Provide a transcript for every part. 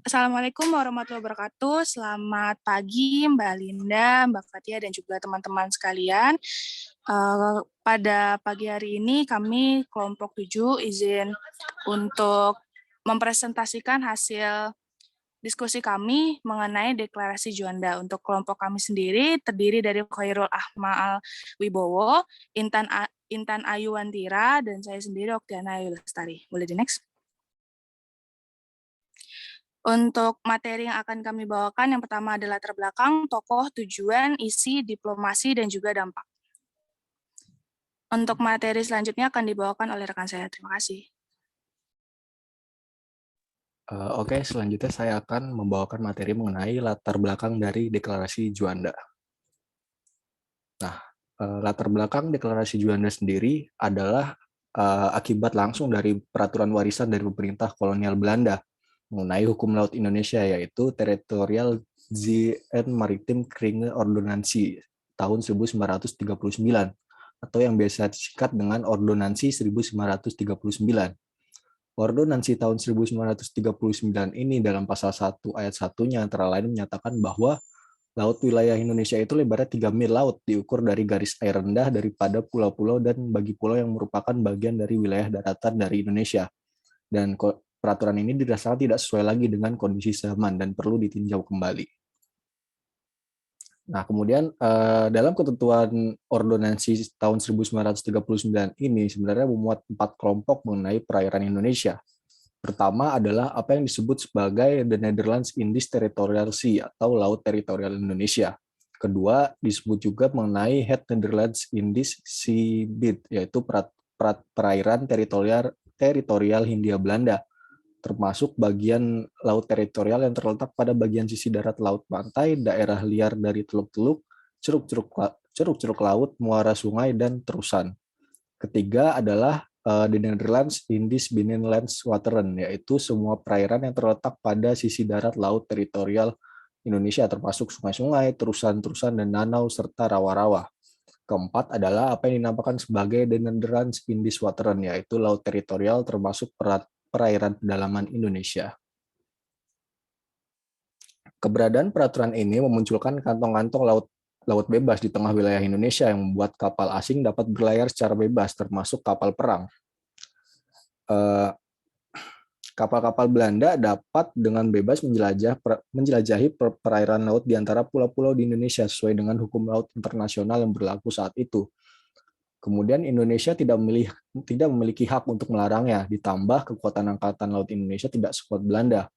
Assalamualaikum warahmatullahi wabarakatuh. Selamat pagi Mbak Linda, Mbak Fatia, dan juga teman-teman sekalian. Pada pagi hari ini kami kelompok 7 izin untuk mempresentasikan hasil diskusi kami mengenai deklarasi Juanda. Untuk kelompok kami sendiri terdiri dari Khairul Ahmal Wibowo, Intan Ayuwantira, dan saya sendiri Oktiana Ayu Lestari. Boleh di next? Untuk materi yang akan kami bawakan, yang pertama adalah latar belakang, tokoh, tujuan, isi, diplomasi, dan juga dampak. Untuk materi selanjutnya akan dibawakan oleh rekan saya. Terima kasih. Oke, selanjutnya saya akan membawakan materi mengenai latar belakang dari Deklarasi Juanda. Nah, latar belakang Deklarasi Juanda sendiri adalah akibat langsung dari peraturan warisan dari pemerintah kolonial Belanda mengenai hukum laut Indonesia, yaitu Territorial Zee and Maritime Kringen Ordonansie tahun 1939, atau yang biasa disingkat dengan Ordonansi 1939. Ordonansi tahun 1939 ini dalam pasal 1 ayat 1-nya antara lain menyatakan bahwa laut wilayah Indonesia itu lebarnya 3 mil laut diukur dari garis air rendah daripada pulau-pulau dan bagi pulau yang merupakan bagian dari wilayah daratan dari Indonesia. Dan peraturan ini dirasa tidak sesuai lagi dengan kondisi zaman dan perlu ditinjau kembali. Nah, kemudian dalam ketentuan Ordonansi tahun 1939 ini sebenarnya memuat 4 kelompok mengenai perairan Indonesia. Pertama adalah apa yang disebut sebagai The Netherlands Indies Territorial Sea atau Laut Teritorial Indonesia. Kedua, disebut juga mengenai Het Netherlands Indies Seabeed, yaitu perairan teritorial Hindia Belanda, termasuk bagian laut teritorial yang terletak pada bagian sisi darat laut pantai, daerah liar dari teluk-teluk, curug-curug laut, muara sungai, dan terusan. Ketiga adalah the Netherlands Indies Binnenlands Wateren, yaitu semua perairan yang terletak pada sisi darat laut teritorial Indonesia, termasuk sungai-sungai, terusan-terusan, dan danau, serta rawa-rawa. Keempat adalah apa yang dinamakan sebagai the Netherlands Indies Wateren, yaitu laut teritorial termasuk perairan pedalaman Indonesia. Keberadaan peraturan ini memunculkan kantong-kantong laut bebas di tengah wilayah Indonesia yang membuat kapal asing dapat berlayar secara bebas, termasuk kapal perang. Kapal-kapal Belanda dapat dengan bebas menjelajahi perairan laut di antara pulau-pulau di Indonesia sesuai dengan hukum laut internasional yang berlaku saat itu. Kemudian Indonesia tidak memiliki hak untuk melarangnya, ditambah kekuatan Angkatan Laut Indonesia tidak sekuat Belanda.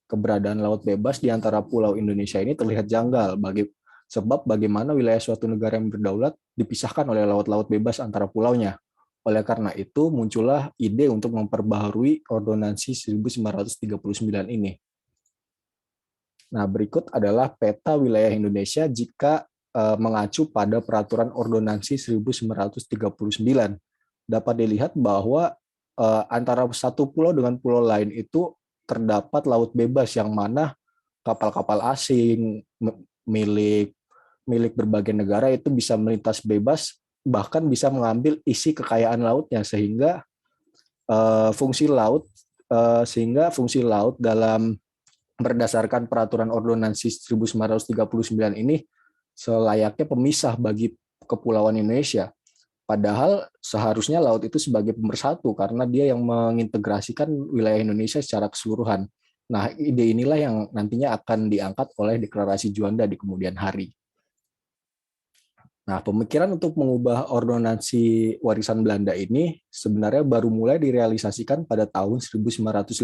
Keberadaan laut bebas di antara pulau Indonesia ini terlihat janggal, sebab bagaimana wilayah suatu negara yang berdaulat dipisahkan oleh laut-laut bebas antara pulaunya. Oleh karena itu, muncullah ide untuk memperbaharui Ordonansi 1939 ini. Nah, berikut adalah peta wilayah Indonesia jika mengacu pada peraturan Ordonansi 1939. Dapat dilihat bahwa antara satu pulau dengan pulau lain itu terdapat laut bebas yang mana kapal-kapal asing milik berbagai negara itu bisa melintas bebas, bahkan bisa mengambil isi kekayaan lautnya, sehingga fungsi laut dalam berdasarkan peraturan Ordonansi 1939 ini selayaknya pemisah bagi kepulauan Indonesia. Padahal seharusnya laut itu sebagai pemersatu karena dia yang mengintegrasikan wilayah Indonesia secara keseluruhan. Nah, ide inilah yang nantinya akan diangkat oleh Deklarasi Juanda di kemudian hari. Nah, pemikiran untuk mengubah Ordonansi warisan Belanda ini sebenarnya baru mulai direalisasikan pada tahun 1956.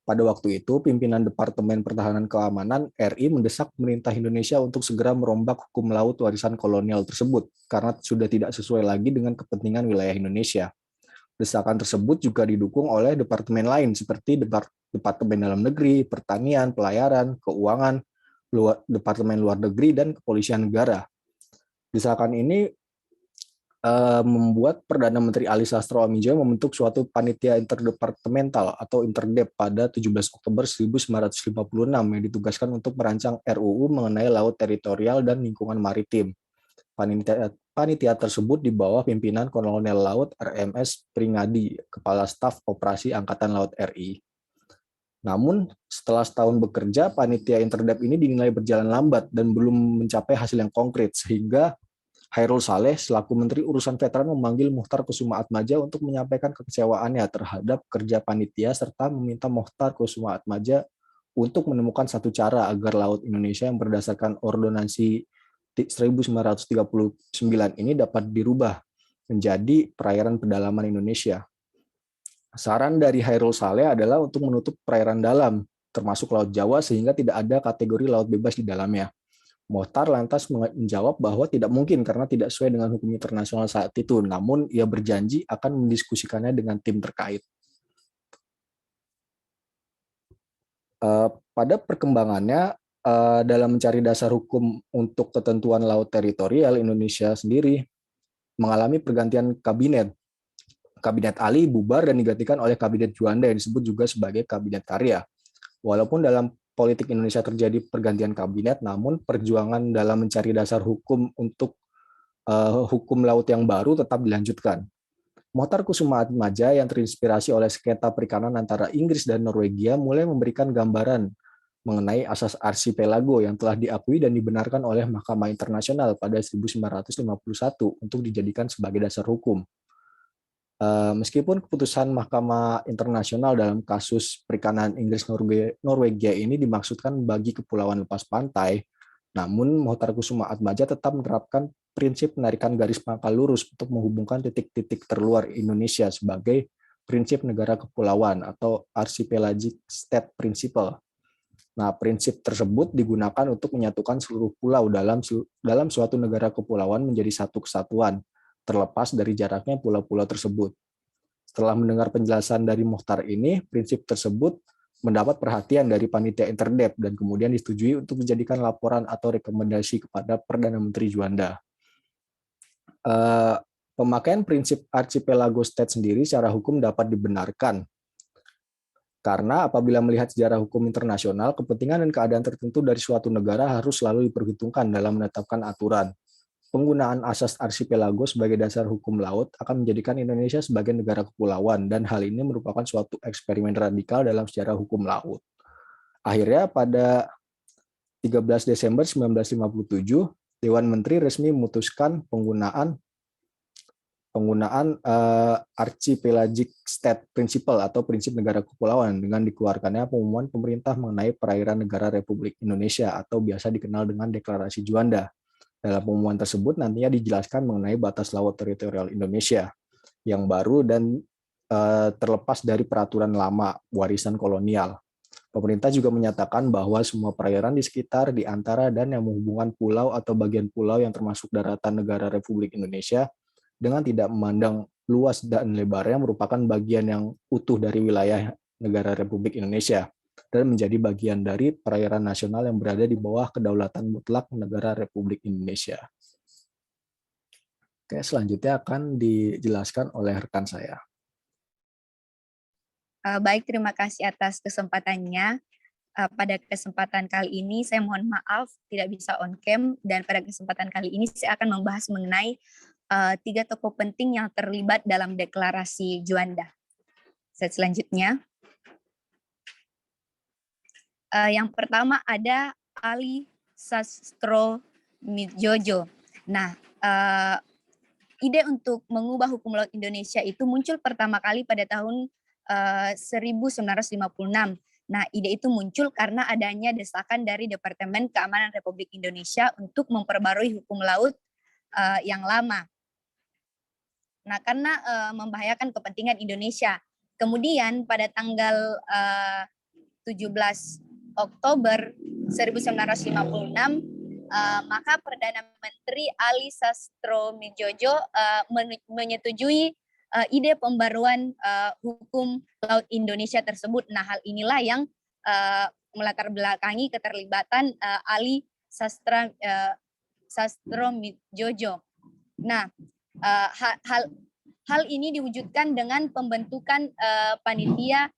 Pada waktu itu, pimpinan Departemen Pertahanan Keamanan RI mendesak pemerintah Indonesia untuk segera merombak hukum laut warisan kolonial tersebut, karena sudah tidak sesuai lagi dengan kepentingan wilayah Indonesia. Desakan tersebut juga didukung oleh departemen lain seperti Departemen Dalam Negeri, Pertanian, Pelayaran, Keuangan, Departemen Luar Negeri, dan Kepolisian Negara. Desakan ini membuat Perdana Menteri Ali Sastro Amijoyo membentuk suatu panitia interdepartemental atau Interdep pada 17 Oktober 1956 yang ditugaskan untuk merancang RUU mengenai laut teritorial dan lingkungan maritim. Panitia tersebut di bawah pimpinan Kolonel Laut RMS Pringadi, Kepala Staf Operasi Angkatan Laut RI. Namun, setelah setahun bekerja, panitia Interdep ini dinilai berjalan lambat dan belum mencapai hasil yang konkret, sehingga Hairul Saleh selaku Menteri Urusan Veteran memanggil Muchtar Kusuma Atmaja untuk menyampaikan kekecewaannya terhadap kerja panitia serta meminta Muchtar Kusuma Atmaja untuk menemukan satu cara agar Laut Indonesia yang berdasarkan Ordonansi 1939 ini dapat dirubah menjadi perairan pedalaman Indonesia. Saran dari Hairul Saleh adalah untuk menutup perairan dalam, termasuk Laut Jawa, sehingga tidak ada kategori laut bebas di dalamnya. Muchtar lantas menjawab bahwa tidak mungkin karena tidak sesuai dengan hukum internasional saat itu, namun ia berjanji akan mendiskusikannya dengan tim terkait. Pada perkembangannya, dalam mencari dasar hukum untuk ketentuan laut teritorial, Indonesia sendiri mengalami pergantian kabinet. Kabinet Ali bubar dan digantikan oleh Kabinet Juanda yang disebut juga sebagai Kabinet Karya. Walaupun dalam politik Indonesia terjadi pergantian kabinet, namun perjuangan dalam mencari dasar hukum untuk hukum laut yang baru tetap dilanjutkan. Muchtar Kusuma Atmaja yang terinspirasi oleh sengketa perikanan antara Inggris dan Norwegia mulai memberikan gambaran mengenai asas arsipelago yang telah diakui dan dibenarkan oleh Mahkamah Internasional pada 1951 untuk dijadikan sebagai dasar hukum. Meskipun keputusan Mahkamah Internasional dalam kasus perikanan Inggris Norwegia ini dimaksudkan bagi kepulauan lepas pantai, namun Muchtar Kusuma Atmaja tetap menerapkan prinsip penarikan garis pangkal lurus untuk menghubungkan titik-titik terluar Indonesia sebagai prinsip negara kepulauan atau Archipelagic State Principle. Nah, prinsip tersebut digunakan untuk menyatukan seluruh pulau dalam suatu negara kepulauan menjadi satu kesatuan, terlepas dari jaraknya pulau-pulau tersebut. Setelah mendengar penjelasan dari Muchtar ini, prinsip tersebut mendapat perhatian dari panitia Interdep dan kemudian disetujui untuk dijadikan laporan atau rekomendasi kepada Perdana Menteri Juanda. Pemakaian prinsip Archipelago State sendiri secara hukum dapat dibenarkan karena apabila melihat sejarah hukum internasional, kepentingan dan keadaan tertentu dari suatu negara harus selalu diperhitungkan dalam menetapkan aturan. Penggunaan asas arsipelago sebagai dasar hukum laut akan menjadikan Indonesia sebagai negara kepulauan, dan hal ini merupakan suatu eksperimen radikal dalam sejarah hukum laut. Akhirnya pada 13 Desember 1957, Dewan Menteri resmi memutuskan penggunaan Archipelagic State Principle atau prinsip negara kepulauan dengan dikeluarkannya pengumuman pemerintah mengenai perairan negara Republik Indonesia atau biasa dikenal dengan Deklarasi Juanda. Dalam pengumuman tersebut nantinya dijelaskan mengenai batas laut teritorial Indonesia yang baru dan terlepas dari peraturan lama warisan kolonial. Pemerintah juga menyatakan bahwa semua perairan di sekitar, di antara, dan yang menghubungkan pulau atau bagian pulau yang termasuk daratan negara Republik Indonesia dengan tidak memandang luas dan lebarnya merupakan bagian yang utuh dari wilayah negara Republik Indonesia dan menjadi bagian dari perairan nasional yang berada di bawah kedaulatan mutlak negara Republik Indonesia. Oke, selanjutnya akan dijelaskan oleh rekan saya. Baik, terima kasih atas kesempatannya. Pada kesempatan kali ini saya mohon maaf tidak bisa on cam, dan pada kesempatan kali ini saya akan membahas mengenai 3 tokoh penting yang terlibat dalam Deklarasi Juanda. Slide selanjutnya. Yang pertama ada Ali Sastronidjojo. Nah, ide untuk mengubah hukum laut Indonesia itu muncul pertama kali pada tahun 1956. Nah, ide itu muncul karena adanya desakan dari Departemen Keamanan Republik Indonesia untuk memperbarui hukum laut yang lama. Nah, karena membahayakan kepentingan Indonesia. Kemudian pada tanggal 17 Oktober 1956, maka Perdana Menteri Ali Sastronidjojo menyetujui ide pembaruan hukum laut Indonesia tersebut. Nah, hal inilah yang melatar belakangi keterlibatan Ali Sastronidjojo. Nah, hal ini diwujudkan dengan pembentukan panitia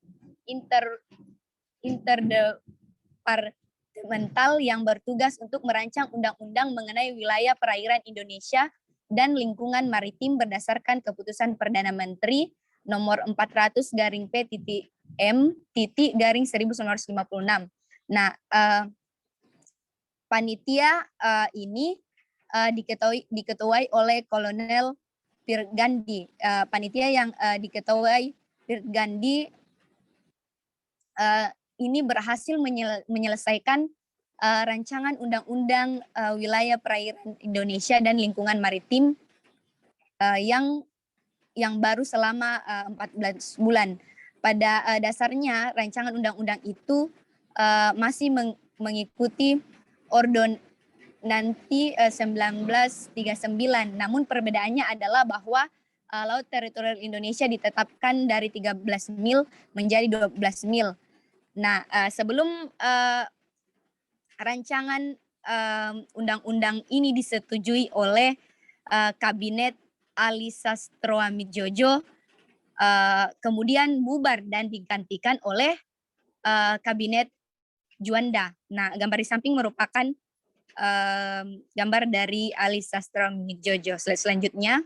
interdepartemental yang bertugas untuk merancang undang-undang mengenai wilayah perairan Indonesia dan lingkungan maritim berdasarkan keputusan Perdana Menteri nomor 400/P M.1956. Nah, panitia ini diketuai oleh Kolonel Pirgandi. Panitia yang diketuai Pirgandi ini berhasil menyelesaikan rancangan undang-undang wilayah perairan Indonesia dan lingkungan maritim yang baru selama 14 bulan. Pada dasarnya rancangan undang-undang itu masih mengikuti Ordonansi 1939. Namun perbedaannya adalah bahwa laut teritorial Indonesia ditetapkan dari 13 mil menjadi 12 mil. Nah, sebelum rancangan undang-undang ini disetujui oleh Kabinet Ali Sastroamidjojo, kemudian bubar dan digantikan oleh Kabinet Juanda. Nah, gambar di samping merupakan gambar dari Ali Sastroamidjojo. Selanjutnya,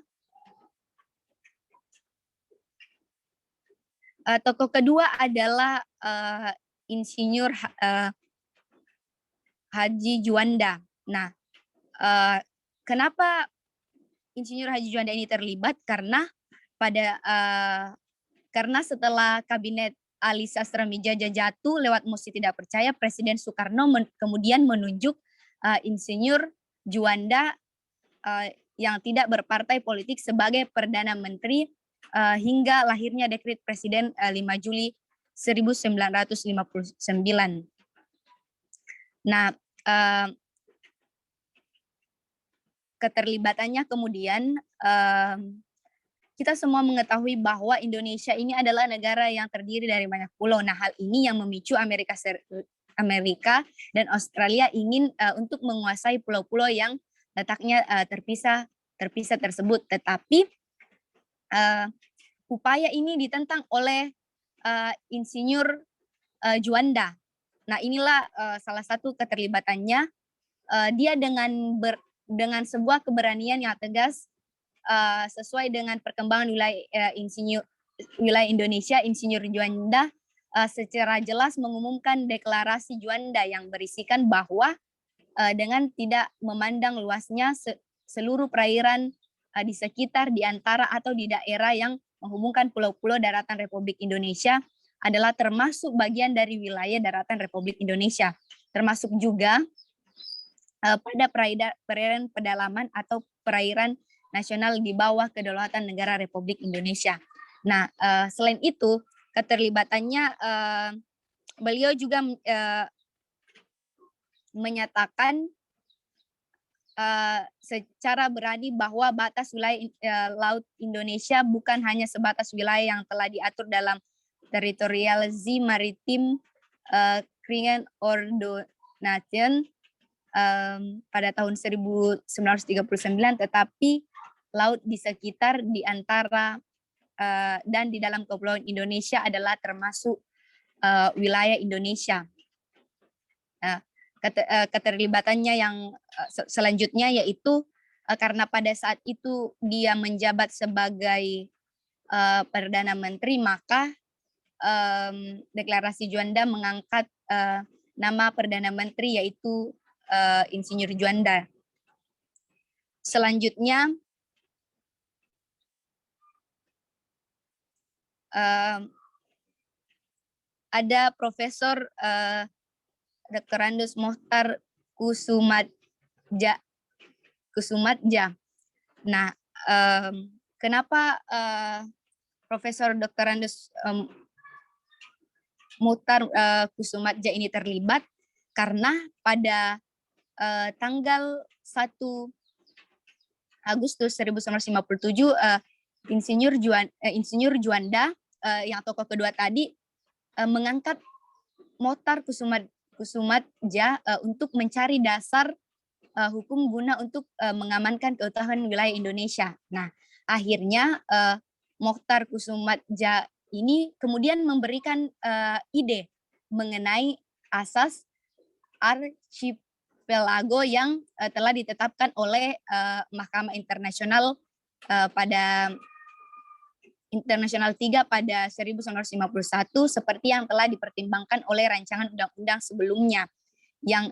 tokoh kedua adalah Insinyur Haji Juanda. Nah, kenapa Insinyur Haji Juanda ini terlibat? Karena setelah kabinet Ali Sastroamidjojo jatuh lewat mosi tidak percaya, Presiden Soekarno kemudian menunjuk Insinyur Juanda yang tidak berpartai politik sebagai Perdana Menteri hingga lahirnya Dekret Presiden 5 Juli 1959. Nah, keterlibatannya kemudian kita semua mengetahui bahwa Indonesia ini adalah negara yang terdiri dari banyak pulau. Nah, hal ini yang memicu Amerika dan Australia ingin untuk menguasai pulau-pulau yang letaknya terpisah tersebut. Tetapi upaya ini ditentang oleh Insinyur Juanda. Nah, inilah salah satu keterlibatannya. Dia dengan sebuah keberanian yang tegas sesuai dengan perkembangan wilayah Indonesia, Insinyur Juanda secara jelas mengumumkan deklarasi Juanda yang berisikan bahwa dengan tidak memandang luasnya seluruh perairan di sekitar, di antara atau di daerah yang menghubungkan pulau-pulau daratan Republik Indonesia adalah termasuk bagian dari wilayah daratan Republik Indonesia, termasuk juga pada perairan pedalaman atau perairan nasional di bawah kedaulatan negara Republik Indonesia. Nah, selain itu keterlibatannya beliau juga menyatakan secara berani bahwa batas wilayah laut Indonesia bukan hanya sebatas wilayah yang telah diatur dalam Territorialzy Maritime Kringen Ordonation pada tahun 1939, tetapi laut di sekitar, di antara dan di dalam kepulauan Indonesia adalah termasuk wilayah Indonesia. Keterlibatannya yang selanjutnya yaitu karena pada saat itu dia menjabat sebagai Perdana Menteri, maka deklarasi Juanda mengangkat nama Perdana Menteri yaitu Insinyur Juanda. Selanjutnya ada Profesor Dr. Andus Mohtar Kusumadja. Nah, kenapa Profesor Dr. Andus Mohtar Kusumadja ini terlibat? Karena pada tanggal 1 Agustus 1957 Insinyur Juanda yang tokoh kedua tadi mengangkat Mohtar Kusumadja untuk mencari dasar hukum guna untuk mengamankan keutuhan wilayah Indonesia. Nah, akhirnya Mohtar Kusumadja ini kemudian memberikan ide mengenai asas archipelago yang telah ditetapkan oleh Mahkamah Internasional pada Internasional 3 pada 1951 seperti yang telah dipertimbangkan oleh rancangan undang-undang sebelumnya yang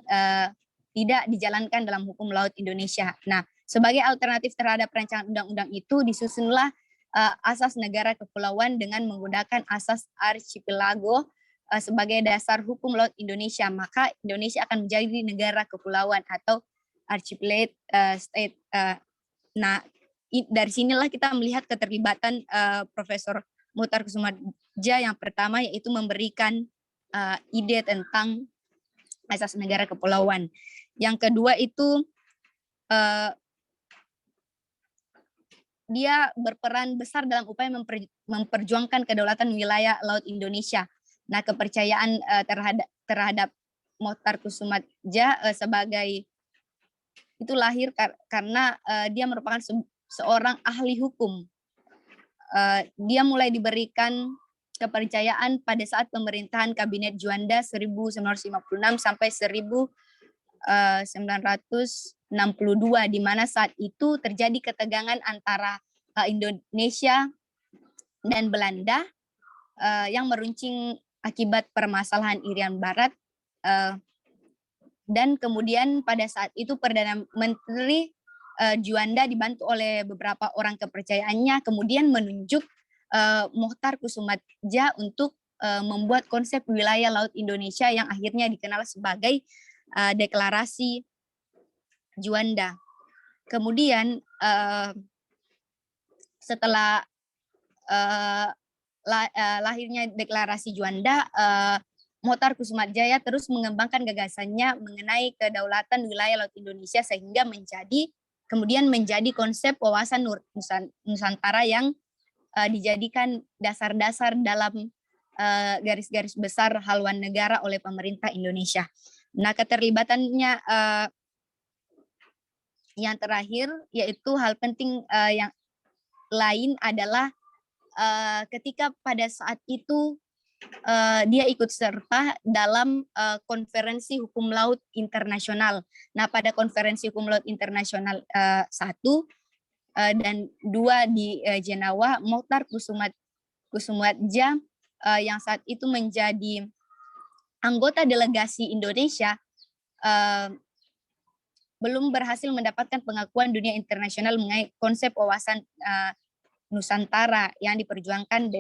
tidak dijalankan dalam hukum laut Indonesia. Nah, sebagai alternatif terhadap rancangan undang-undang itu disusunlah asas negara kepulauan dengan menggunakan asas archipelago sebagai dasar hukum laut Indonesia. Maka Indonesia akan menjadi negara kepulauan atau archipelago state. Nah, dari sinilah kita melihat keterlibatan Profesor Muhtar Kusumadja yang pertama, yaitu memberikan ide tentang asas negara kepulauan. Yang kedua itu dia berperan besar dalam upaya memperjuangkan kedaulatan wilayah laut Indonesia. Nah, kepercayaan terhadap Muhtar Kusumadja sebagai itu lahir karena dia merupakan seorang ahli hukum. Dia mulai diberikan kepercayaan pada saat pemerintahan Kabinet Juanda 1956 sampai 1962, di mana saat itu terjadi ketegangan antara Indonesia dan Belanda yang meruncing akibat permasalahan Irian Barat. Dan kemudian pada saat itu Perdana Menteri Juanda dibantu oleh beberapa orang kepercayaannya kemudian menunjuk Muhtar Kusumadja untuk membuat konsep wilayah laut Indonesia yang akhirnya dikenal sebagai Deklarasi Juanda. Kemudian setelah lahirnya Deklarasi Juanda, Muhtar Kusumadja terus mengembangkan gagasannya mengenai kedaulatan wilayah laut Indonesia sehingga kemudian menjadi konsep wawasan Nusantara yang dijadikan dasar-dasar dalam garis-garis besar haluan negara oleh pemerintah Indonesia. Nah, keterlibatannya yang terakhir yaitu hal penting yang lain adalah ketika pada saat itu dia ikut serta dalam konferensi hukum laut internasional. Nah, pada konferensi hukum laut internasional 1 dan 2 di Jenewa, Muhtar Kusumadja yang saat itu menjadi anggota delegasi Indonesia belum berhasil mendapatkan pengakuan dunia internasional mengenai konsep wawasan Nusantara yang diperjuangkan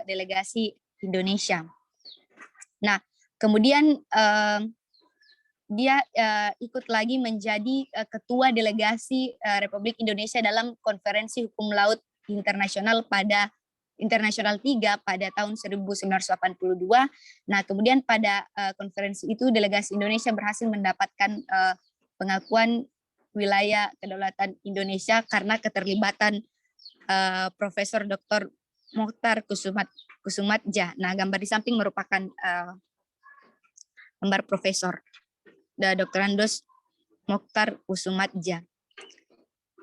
delegasi Indonesia. Nah, kemudian dia ikut lagi menjadi ketua delegasi Republik Indonesia dalam konferensi hukum laut internasional pada Internasional 3 pada tahun 1982. Nah, kemudian pada konferensi itu delegasi Indonesia berhasil mendapatkan pengakuan wilayah kedaulatan Indonesia karena keterlibatan Profesor Dr. Muhtar Kusumadja. Nah, gambar di samping merupakan gambar Profesor Dr. Andos Muhtar Kusumadja.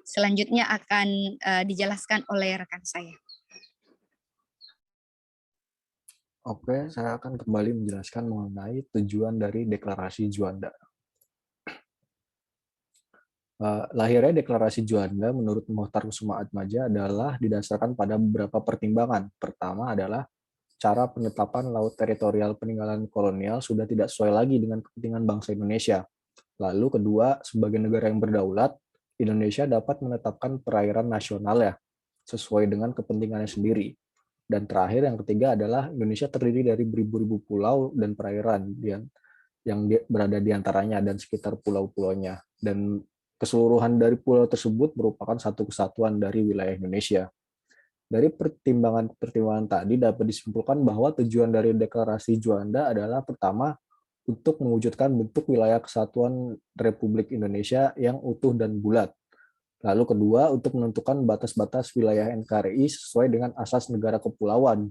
Selanjutnya akan dijelaskan oleh rekan saya. Oke, saya akan kembali menjelaskan mengenai tujuan dari Deklarasi Juanda. Lahirnya Deklarasi Juanda menurut Muhtar Kusumadja adalah didasarkan pada beberapa pertimbangan. Pertama adalah cara penetapan laut teritorial peninggalan kolonial sudah tidak sesuai lagi dengan kepentingan bangsa Indonesia. Lalu kedua, sebagai negara yang berdaulat, Indonesia dapat menetapkan perairan nasional ya, sesuai dengan kepentingannya sendiri. Dan terakhir, yang ketiga adalah Indonesia terdiri dari beribu-ribu pulau dan perairan yang berada di antaranya dan sekitar pulau-pulaunya. Dan keseluruhan dari pulau tersebut merupakan satu kesatuan dari wilayah Indonesia. Dari pertimbangan tadi dapat disimpulkan bahwa tujuan dari Deklarasi Juanda adalah pertama, untuk mewujudkan bentuk wilayah kesatuan Republik Indonesia yang utuh dan bulat. Lalu kedua, untuk menentukan batas-batas wilayah NKRI sesuai dengan asas negara kepulauan.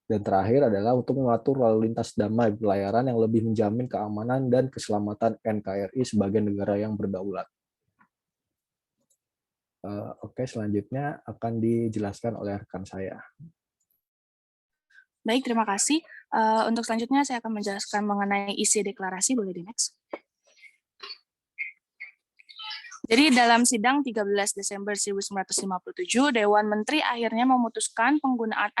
Dan terakhir adalah untuk mengatur lalu lintas damai pelayaran yang lebih menjamin keamanan dan keselamatan NKRI sebagai negara yang berdaulat. Oke, selanjutnya akan dijelaskan oleh rekan saya. Baik, terima kasih. Untuk selanjutnya saya akan menjelaskan mengenai isi deklarasi. Boleh di next. Jadi dalam sidang 13 Desember 1957, Dewan Menteri akhirnya memutuskan penggunaan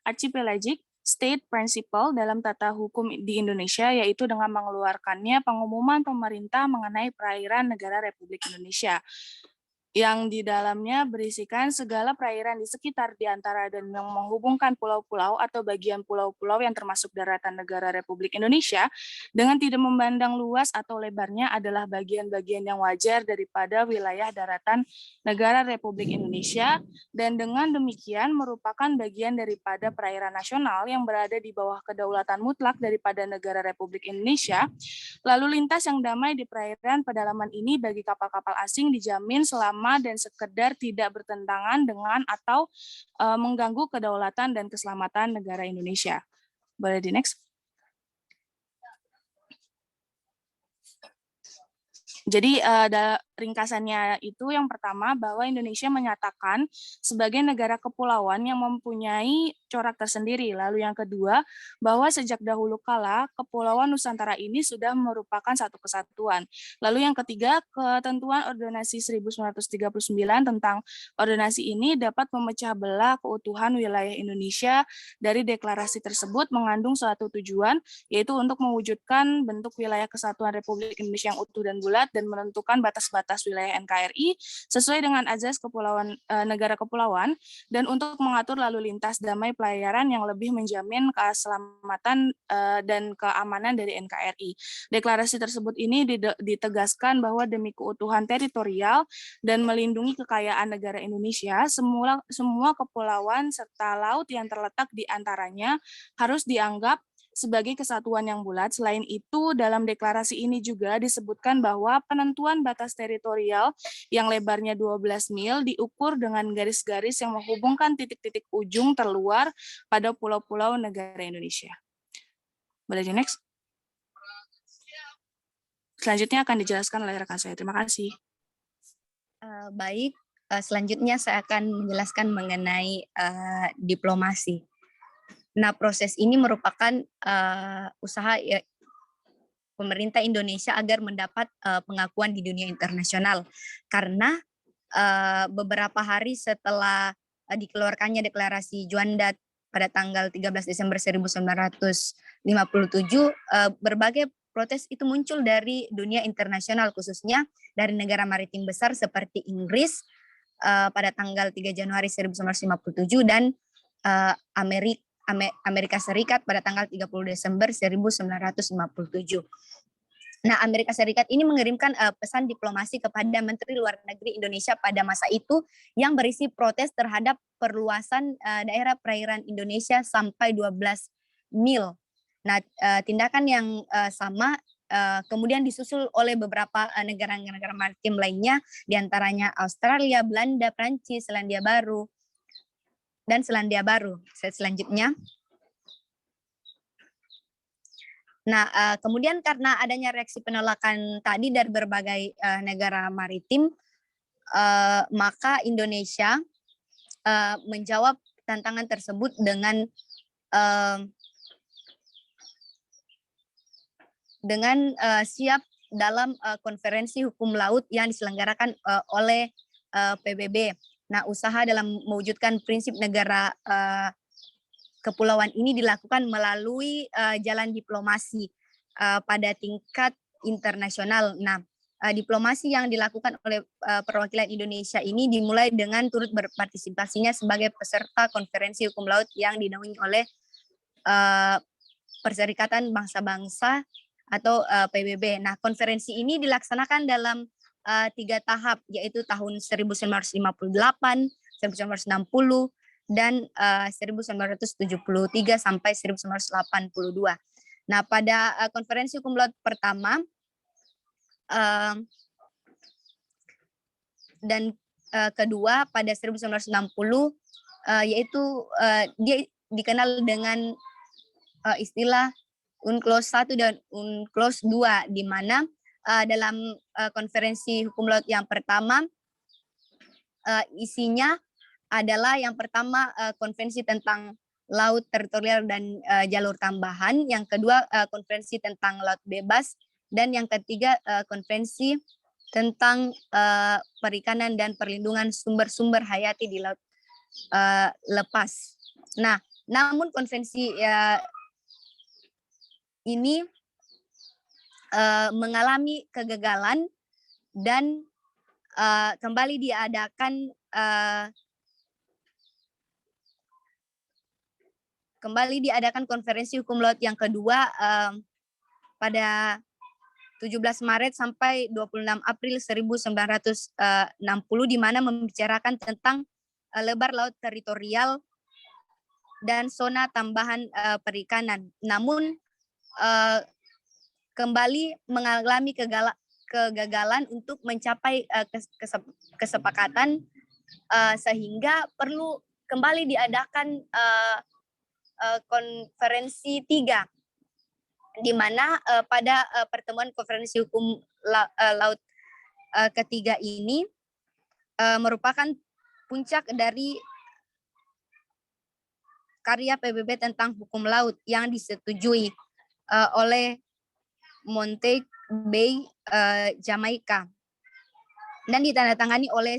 archipelagic state principle dalam tata hukum di Indonesia, yaitu dengan mengeluarkannya pengumuman pemerintah mengenai perairan negara Republik Indonesia, yang di dalamnya berisikan segala perairan di sekitar, di antara, dan yang menghubungkan pulau-pulau atau bagian pulau-pulau yang termasuk daratan negara Republik Indonesia dengan tidak memandang luas atau lebarnya adalah bagian-bagian yang wajar daripada wilayah daratan negara Republik Indonesia, dan dengan demikian merupakan bagian daripada perairan nasional yang berada di bawah kedaulatan mutlak daripada negara Republik Indonesia. Lalu lintas yang damai di perairan pedalaman ini bagi kapal-kapal asing dijamin selama dan sekedar tidak bertentangan dengan atau mengganggu kedaulatan dan keselamatan negara Indonesia. Boleh di next? Jadi ringkasannya itu yang pertama bahwa Indonesia menyatakan sebagai negara kepulauan yang mempunyai corak tersendiri. Lalu yang kedua bahwa sejak dahulu kala Kepulauan Nusantara ini sudah merupakan satu kesatuan. Lalu yang ketiga ketentuan Ordonansi 1939 tentang ordonansi ini dapat memecah belah keutuhan wilayah Indonesia. Dari deklarasi tersebut mengandung suatu tujuan, yaitu untuk mewujudkan bentuk wilayah kesatuan Republik Indonesia yang utuh dan bulat dan menentukan batas-batas wilayah NKRI sesuai dengan azas negara kepulauan, dan untuk mengatur lalu lintas damai pelayaran yang lebih menjamin keselamatan dan keamanan dari NKRI. Deklarasi tersebut ini ditegaskan bahwa demi keutuhan teritorial dan melindungi kekayaan negara Indonesia, semua kepulauan serta laut yang terletak di antaranya harus dianggap sebagai kesatuan yang bulat. Selain itu, dalam deklarasi ini juga disebutkan bahwa penentuan batas teritorial yang lebarnya 12 mil diukur dengan garis-garis yang menghubungkan titik-titik ujung terluar pada pulau-pulau negara Indonesia. Boleh di next? Selanjutnya akan dijelaskan oleh rekan saya. Terima kasih. Baik, selanjutnya saya akan menjelaskan mengenai diplomasi. Nah, proses ini merupakan usaha pemerintah Indonesia agar mendapat pengakuan di dunia internasional. Karena beberapa hari setelah dikeluarkannya deklarasi Juanda pada tanggal 13 Desember 1957, berbagai protes itu muncul dari dunia internasional, khususnya dari negara maritim besar seperti Inggris pada tanggal 3 Januari 1957 dan Amerika Serikat pada tanggal 30 Desember 1957. Nah, Amerika Serikat ini mengirimkan pesan diplomasi kepada Menteri Luar Negeri Indonesia pada masa itu yang berisi protes terhadap perluasan daerah perairan Indonesia sampai 12 mil. Nah, tindakan yang sama kemudian disusul oleh beberapa negara-negara maritim lainnya, diantaranya Australia, Belanda, Prancis, Selandia Baru, dan Selandia Baru. Selanjutnya. Nah, kemudian karena adanya reaksi penolakan tadi dari berbagai negara maritim, maka Indonesia menjawab tantangan tersebut dengan siap dalam konferensi hukum laut yang diselenggarakan oleh PBB. Nah, usaha dalam mewujudkan prinsip negara kepulauan ini dilakukan melalui jalan diplomasi pada tingkat internasional. Nah, diplomasi yang dilakukan oleh perwakilan Indonesia ini dimulai dengan turut berpartisipasinya sebagai peserta konferensi hukum laut yang dinaungi oleh Perserikatan Bangsa-Bangsa atau PBB. Nah, konferensi ini dilaksanakan dalam 3 tahap, yaitu tahun 1958, 1960, dan 1973 sampai 1982. Nah, pada konferensi hukum laut pertama dan kedua pada 1960, yaitu dia dikenal dengan istilah UNCLOS 1 dan UNCLOS 2, di mana dalam konferensi hukum laut yang pertama isinya adalah yang pertama konvensi tentang laut teritorial dan jalur tambahan, yang kedua konvensi tentang laut bebas, dan yang ketiga konvensi tentang perikanan dan perlindungan sumber-sumber hayati di laut lepas. Nah, namun konvensi ini mengalami kegagalan dan kembali diadakan konferensi hukum laut yang kedua pada 17 Maret sampai 26 April 1960 di mana membicarakan tentang lebar laut teritorial dan zona tambahan perikanan. Namun kembali mengalami kegagalan untuk mencapai kesepakatan sehingga perlu kembali diadakan konferensi 3 di mana pada pertemuan konferensi hukum laut ketiga ini merupakan puncak dari karya PBB tentang hukum laut yang disetujui oleh Montego Bay, Jamaika, dan ditandatangani oleh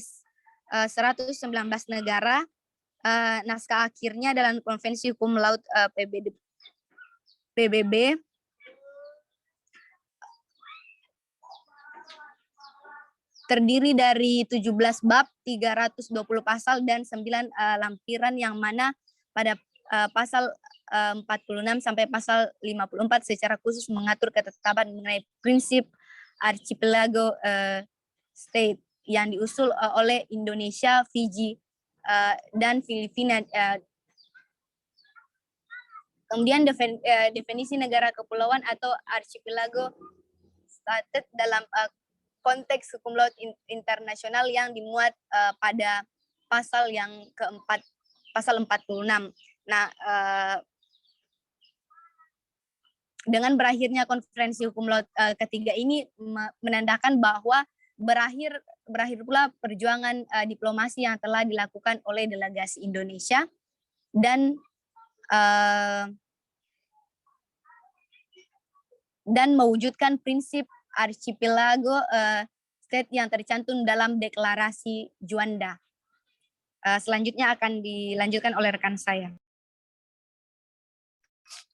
119 negara. Naskah akhirnya dalam konvensi hukum laut PBB terdiri dari 17 bab, 320 pasal, dan 9 lampiran yang mana pada pasal 46 sampai pasal 54 secara khusus mengatur ketetapan mengenai prinsip archipelago state yang diusul oleh Indonesia, Fiji, dan Filipina. Kemudian definisi negara kepulauan atau archipelago state dalam konteks hukum laut internasional yang dimuat pada pasal yang keempat, pasal 46. Nah, dengan berakhirnya konferensi hukum laut ketiga ini menandakan bahwa berakhir pula perjuangan diplomasi yang telah dilakukan oleh delegasi Indonesia dan mewujudkan prinsip archipelago state yang tercantum dalam deklarasi Juanda. Selanjutnya akan dilanjutkan oleh rekan saya.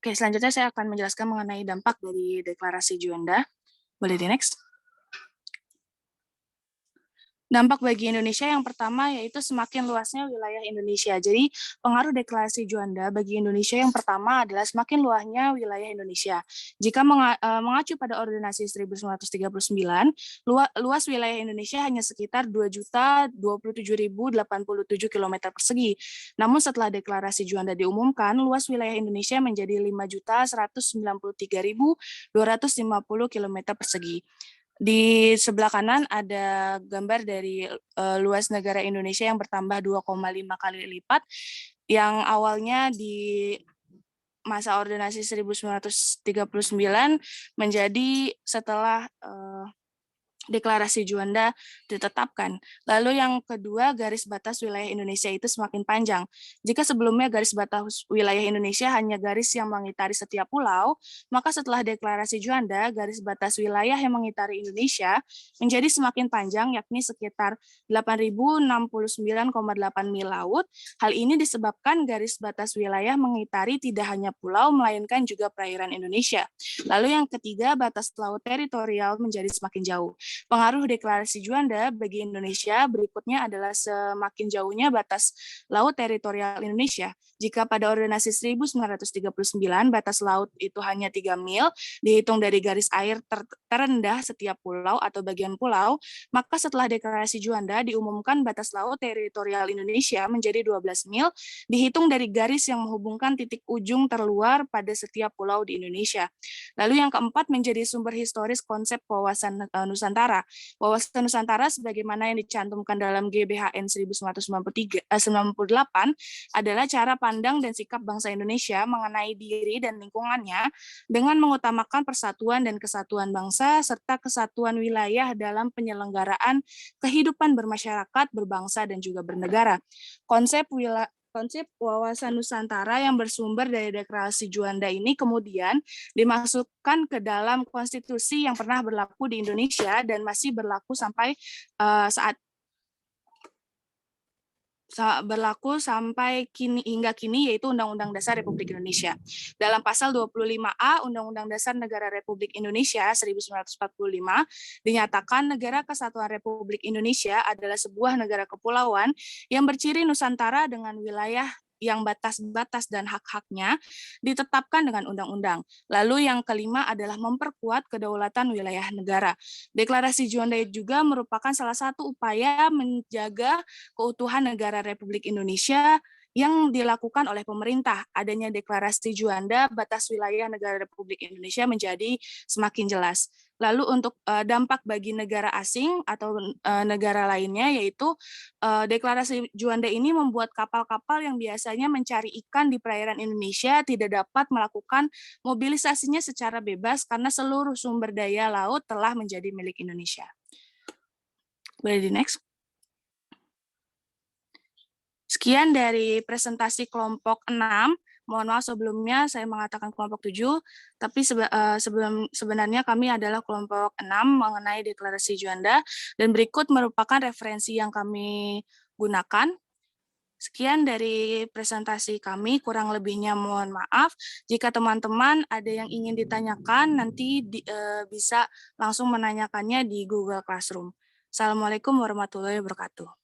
Oke, selanjutnya saya akan menjelaskan mengenai dampak dari deklarasi Juanda. Boleh di next? Dampak bagi Indonesia yang pertama yaitu semakin luasnya wilayah Indonesia. Jadi pengaruh deklarasi Juanda bagi Indonesia yang pertama adalah semakin luasnya wilayah Indonesia. Jika mengacu pada Ordonansi 1939, luas wilayah Indonesia hanya sekitar 2.027.087 km persegi. Namun setelah deklarasi Juanda diumumkan, luas wilayah Indonesia menjadi 5.193.250 km persegi. Di sebelah kanan ada gambar dari luas negara Indonesia yang bertambah 2,5 kali lipat, yang awalnya di masa Ordonansi 1939 menjadi setelah deklarasi Juanda ditetapkan. Lalu yang kedua, garis batas wilayah Indonesia itu semakin panjang. Jika sebelumnya garis batas wilayah Indonesia hanya garis yang mengitari setiap pulau, maka setelah deklarasi Juanda, garis batas wilayah yang mengitari Indonesia menjadi semakin panjang, yakni sekitar 8.069,8 mil laut. Hal ini disebabkan garis batas wilayah mengitari tidak hanya pulau, melainkan juga perairan Indonesia. Lalu yang ketiga, batas laut teritorial menjadi semakin jauh. Pengaruh deklarasi Juanda bagi Indonesia berikutnya adalah semakin jauhnya batas laut teritorial Indonesia. Jika pada Ordonansi 1939 batas laut itu hanya 3 mil, dihitung dari garis air terendah setiap pulau atau bagian pulau, maka setelah deklarasi Juanda diumumkan batas laut teritorial Indonesia menjadi 12 mil, dihitung dari garis yang menghubungkan titik ujung terluar pada setiap pulau di Indonesia. Lalu yang keempat menjadi sumber historis konsep wawasan Nusantara. Wawasan Nusantara sebagaimana yang dicantumkan dalam GBHN 1998 adalah cara pandang dan sikap bangsa Indonesia mengenai diri dan lingkungannya dengan mengutamakan persatuan dan kesatuan bangsa serta kesatuan wilayah dalam penyelenggaraan kehidupan bermasyarakat, berbangsa, dan juga bernegara. Konsep konsep wawasan Nusantara yang bersumber dari Deklarasi Juanda ini kemudian dimasukkan ke dalam konstitusi yang pernah berlaku di Indonesia dan masih berlaku sampai hingga kini, yaitu Undang-Undang Dasar Republik Indonesia. Dalam pasal 25A Undang-Undang Dasar Negara Republik Indonesia 1945 dinyatakan negara kesatuan Republik Indonesia adalah sebuah negara kepulauan yang berciri Nusantara dengan wilayah yang batas-batas dan hak-haknya ditetapkan dengan undang-undang. Lalu yang kelima adalah memperkuat kedaulatan wilayah negara. Deklarasi Juanda juga merupakan salah satu upaya menjaga keutuhan negara Republik Indonesia yang dilakukan oleh pemerintah. Adanya Deklarasi Juanda, batas wilayah negara Republik Indonesia menjadi semakin jelas. Lalu untuk dampak bagi negara asing atau negara lainnya, yaitu Deklarasi Juanda ini membuat kapal-kapal yang biasanya mencari ikan di perairan Indonesia tidak dapat melakukan mobilisasinya secara bebas karena seluruh sumber daya laut telah menjadi milik Indonesia. Boleh di next. Sekian dari presentasi kelompok 6. Mohon maaf sebelumnya saya mengatakan kelompok 7, tapi sebenarnya kami adalah kelompok 6 mengenai Deklarasi Juanda, dan berikut merupakan referensi yang kami gunakan. Sekian dari presentasi kami, kurang lebihnya mohon maaf. Jika teman-teman ada yang ingin ditanyakan, nanti bisa langsung menanyakannya di Google Classroom. Assalamualaikum warahmatullahi wabarakatuh.